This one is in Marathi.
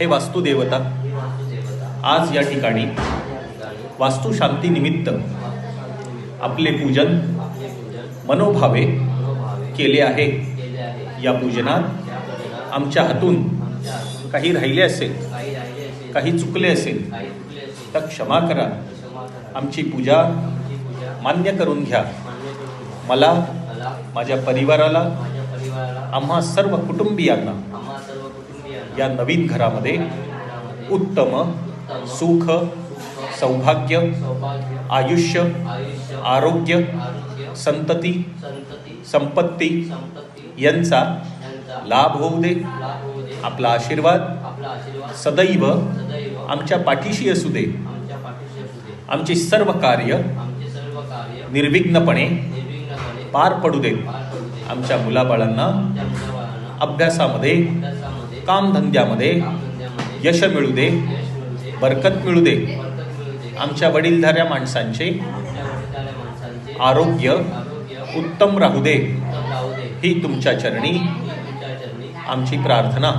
हे वास्तुदेवता, आज या ठिकाणी वास्तुशांतीनिमित्त आपले पूजन मनोभावे केले आहे. या पूजनात आमच्या हातून काही राहिले असेल, काही चुकले असेल तर क्षमा करा. आमची पूजा मान्य करून घ्या. मला, माझ्या परिवाराला, आम्हा सर्व कुटुंबियांना या नवीन घरामध्ये उत्तम सुख, सौभाग्य, आयुष्य, आरोग्य, संतती, संपत्ती यांचा लाभ होऊ दे. आपला आशीर्वाद सदैव आमच्या पाठीशी असू दे. आमची सर्व कार्य निर्विघ्नपणे पार पडू दे. आमच्या मुलाबाळांना अभ्यासामध्ये, कामधंद्यामध्ये यश मिळू दे, बरकत मिळू दे. आमच्या वडीलधाऱ्या माणसांचे आरोग्य उत्तम राहू दे. ही तुमच्या चरणी आमची प्रार्थना.